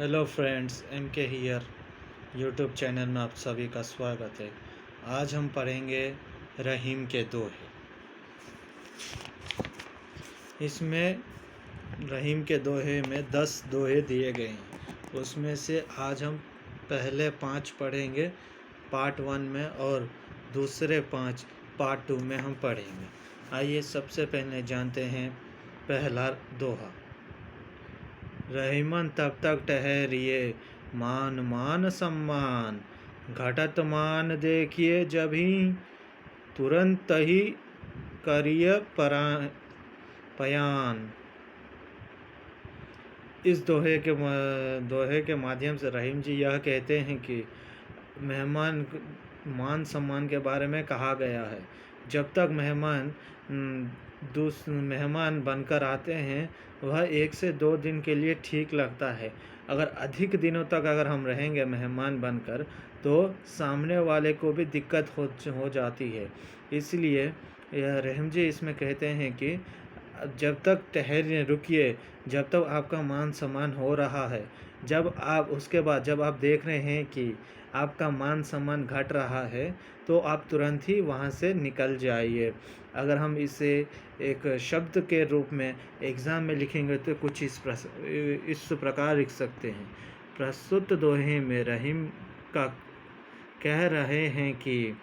Hello friends, M के here YouTube channel में आप सभी का स्वागत है। आज हम पढ़ेंगे रहीम के दोहे। इसमें रहीम के दोहे में 10 दोहे दिए गए हैं। उसमें से आज हम पहले 5 पढ़ेंगे पार्ट 1 में, और दूसरे 5 पार्ट 2 में हम पढ़ेंगे। आइए सबसे पहले जानते हैं पहला दोहा। रहीमन तब तक ठहरिए मान मान सम्मान, घटत मान देखिए जभी, तुरंत ही करिए पयान। इस दोहे के माध्यम से रहीम जी यह कहते हैं कि मेहमान मान सम्मान के बारे में कहा गया है। जब तक मेहमान बनकर आते हैं वह 1 से 2 दिन के लिए ठीक लगता है। अगर अधिक दिनों तक अगर हम रहेंगे मेहमान बनकर तो सामने वाले को भी दिक्कत हो जाती है। इसलिए यह रहीम जी इसमें कहते हैं कि जब तक ठहरिए, रुकिए, जब तक आपका मान सम्मान हो रहा है। उसके बाद जब आप देख रहे हैं कि आपका मान सम्मान घट रहा है तो आप तुरंत ही वहाँ से निकल जाइए। अगर हम इसे एक शब्द के रूप में एग्ज़ाम में लिखेंगे तो कुछ इस प्रकार लिख सकते हैं। प्रस्तुत दोहे में रहीम का कह रहे हैं कि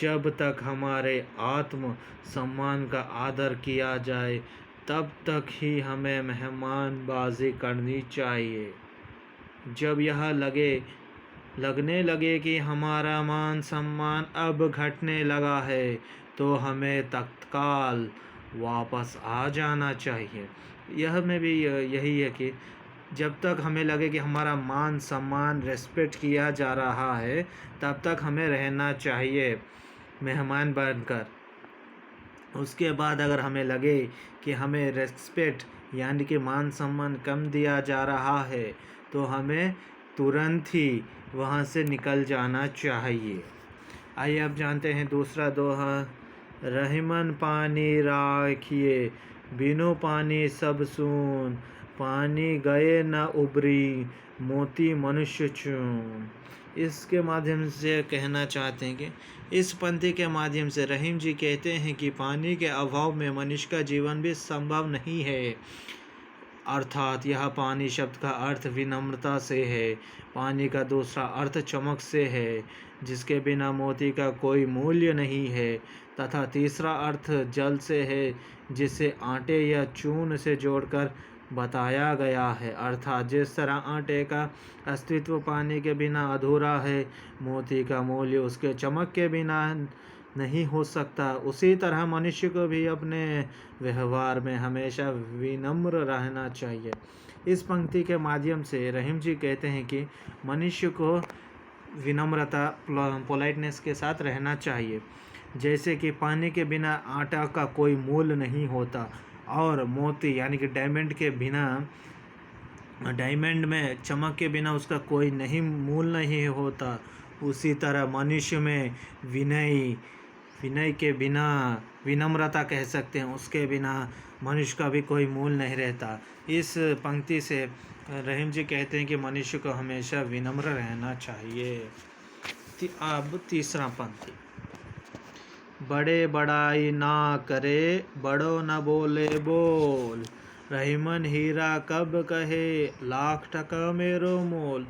जब तक हमारे आत्म सम्मान का आदर किया जाए तब तक ही हमें मेहमानबाजी करनी चाहिए। जब यह लगने लगे कि हमारा मान सम्मान अब घटने लगा है तो हमें तत्काल वापस आ जाना चाहिए। यह में भी यही है कि जब तक हमें लगे कि हमारा मान सम्मान रेस्पेक्ट किया जा रहा है तब तक हमें रहना चाहिए मेहमान बनकर। उसके बाद अगर हमें लगे कि हमें रेस्पेक्ट यानी कि मान सम्मान कम दिया जा रहा है तो हमें तुरंत ही वहाँ से निकल जाना चाहिए। आइए अब जानते हैं दूसरा दोहा। रहीमन पानी राखिए बिनु पानी सब सून, पानी गए न उबरी मोती मनुष्य चून। इसके माध्यम से कहना चाहते हैं कि इस पंक्ति के माध्यम से रहीम जी कहते हैं कि पानी के अभाव में मनुष्य का जीवन भी संभव नहीं है। अर्थात यह पानी शब्द का अर्थ विनम्रता से है। पानी का दूसरा अर्थ चमक से है, जिसके बिना मोती का कोई मूल्य नहीं है। तथा तीसरा अर्थ जल से है, जिसे आटे या चून से जोड़कर बताया गया है। अर्थात जिस तरह आटे का अस्तित्व पानी के बिना अधूरा है, मोती का मूल्य उसके चमक के बिना नहीं हो सकता, उसी तरह मनुष्य को भी अपने व्यवहार में हमेशा विनम्र रहना चाहिए। इस पंक्ति के माध्यम से रहीम जी कहते हैं कि मनुष्य को विनम्रता पोलाइटनेस के साथ रहना चाहिए। जैसे कि पानी के बिना आटा का कोई मूल नहीं होता, और मोती यानी कि डायमंड में चमक के बिना उसका कोई मूल नहीं होता। उसी तरह मनुष्य में विनय के बिना, विनम्रता कह सकते हैं, उसके बिना मनुष्य का भी कोई मूल नहीं रहता। इस पंक्ति से रहीम जी कहते हैं कि मनुष्य को हमेशा विनम्र रहना चाहिए। अब तीसरा पंक्ति। बड़े बड़ाई ना करे बड़ो न बोले बोल, रहीमन हीरा कब कहे लाख टका मेरो मोल।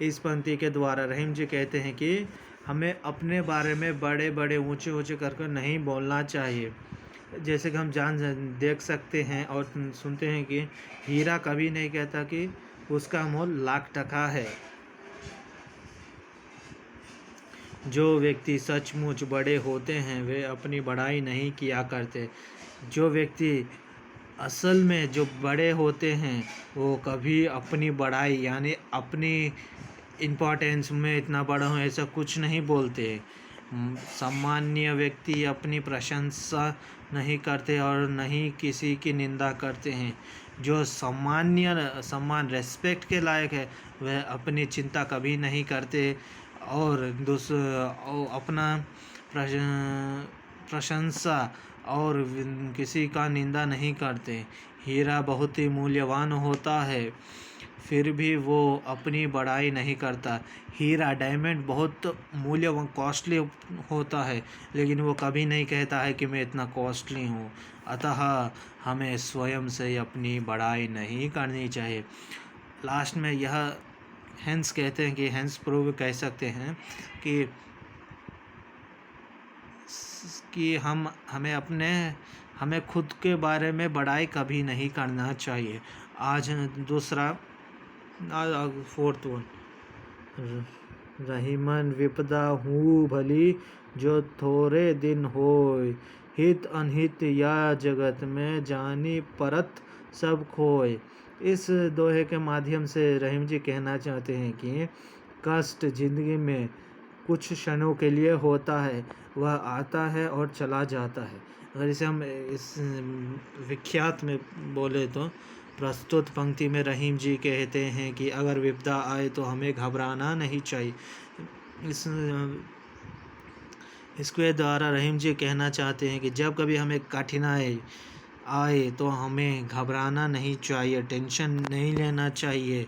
इस पंक्ति के द्वारा रहीम जी कहते हैं कि हमें अपने बारे में बड़े बड़े ऊंचे ऊंचे कर नहीं बोलना चाहिए। जैसे कि हम देख सकते हैं और सुनते हैं कि हीरा कभी नहीं कहता कि उसका मोल लाख टका है। जो व्यक्ति सचमुच बड़े होते हैं वे अपनी बड़ाई नहीं किया करते। जो व्यक्ति असल में जो बड़े होते हैं वो कभी अपनी बड़ाई यानी अपनी इम्पोर्टेंस में इतना बड़ा हूँ ऐसा कुछ नहीं बोलते। सामान्य व्यक्ति अपनी प्रशंसा नहीं करते और नहीं किसी की निंदा करते हैं। जो सम्मान रेस्पेक्ट के लायक है वह अपनी चिंता कभी नहीं करते और अपना प्रशंसा और किसी का निंदा नहीं करते। हीरा बहुत ही मूल्यवान होता है। फिर भी वो अपनी बड़ाई नहीं करता। हीरा डायमंड बहुत मूल्यवान कॉस्टली होता है, लेकिन वो कभी नहीं कहता है कि मैं इतना कॉस्टली हूँ। अतः हमें स्वयं से अपनी बड़ाई नहीं करनी चाहिए। लास्ट में यह हेंस कहते हैं कि हेंस प्रूव कह सकते हैं कि हमें खुद के बारे में बड़ाई कभी नहीं करना चाहिए। आज दूसरा फोर्थ वन, रहीमन विपदा हूँ भली जो थोड़े दिन होय, हित अनहित या जगत में जानी परत सब खोय। इस दोहे के माध्यम से रहीम जी कहना चाहते हैं कि कष्ट जिंदगी में कुछ क्षणों के लिए होता है, वह आता है और चला जाता है। अगर इसे हम इस विख्यात में बोले तो प्रस्तुत पंक्ति में रहीम जी कहते हैं कि अगर विपदा आए तो हमें घबराना नहीं चाहिए। इसके द्वारा रहीम जी कहना चाहते हैं कि जब कभी हमें कठिनाई आए तो हमें घबराना नहीं चाहिए, टेंशन नहीं लेना चाहिए,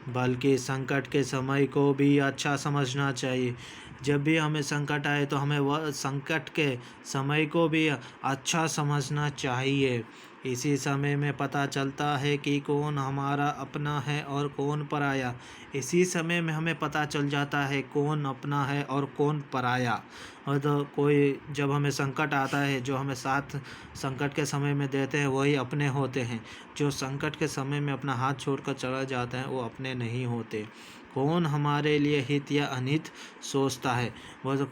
बल्कि संकट के समय को भी अच्छा समझना चाहिए। जब भी हमें संकट आए तो हमें वह संकट के समय को भी अच्छा समझना चाहिए। इसी समय में पता चलता है कि कौन हमारा अपना है और कौन पराया। इसी समय में हमें पता चल जाता है कौन अपना है और कौन पराया। और तो कोई जब हमें संकट आता है, जो हमें साथ संकट के समय में देते हैं वही अपने होते हैं। जो संकट के समय में अपना हाथ छोड़कर चला जाता है वो अपने नहीं होते। कौन हमारे लिए हित या अनित सोचता है, वह तो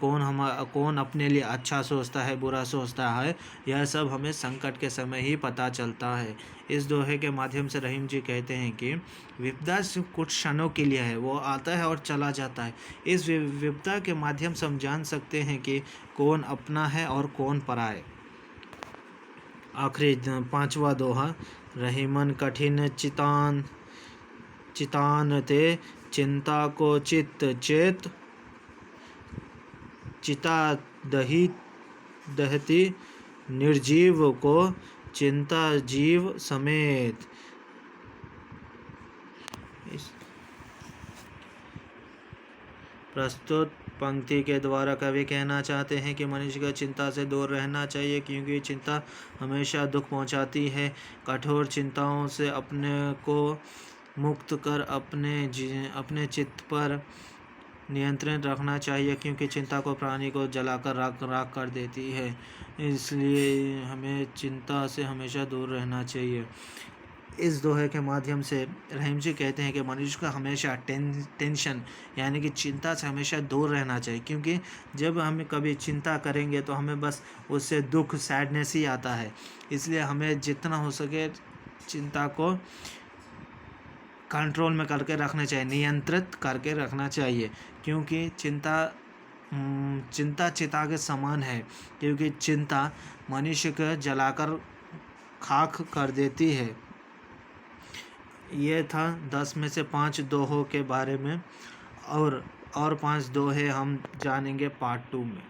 कौन अपने लिए अच्छा सोचता है, बुरा सोचता है, यह सब हमें संकट के समय ही पता चलता है। इस दोहे के माध्यम से रहीम जी कहते हैं कि विपदा सिर्फ कुछ क्षणों के लिए है, वो आता है और चला जाता है। इस विपदा के माध्यम से हम जान सकते हैं कि कौन अपना है और कौन पराया। आखिरी पांचवा दोहा, रहीमन कठिन चितान ते चिंता को चित्त चेत, चिता दहती निर्जीव को चिंता जीव समेत। प्रस्तुत पंक्ति के द्वारा कवि कहना चाहते हैं कि मनुष्य को चिंता से दूर रहना चाहिए, क्योंकि चिंता हमेशा दुख पहुंचाती है। कठोर चिंताओं से अपने को मुक्त कर अपने चित्त पर नियंत्रण रखना चाहिए, क्योंकि चिंता को प्राणी को जलाकर राख कर देती है। इसलिए हमें चिंता से हमेशा दूर रहना चाहिए। इस दोहे के माध्यम से रहीम जी कहते हैं कि मनुष्य को हमेशा टेंशन यानी कि चिंता से हमेशा दूर रहना चाहिए, क्योंकि जब हम कभी चिंता करेंगे तो हमें बस उससे दुख, सैडनेस ही आता है। इसलिए हमें जितना हो सके चिंता को कंट्रोल में करके रखना चाहिए, नियंत्रित करके रखना चाहिए, क्योंकि चिंता चिता के समान है, क्योंकि चिंता मनुष्य को जलाकर खाक कर देती है। ये था 10 में से 5 दोहों के बारे में, और 5 दोहे हम जानेंगे पार्ट 2 में।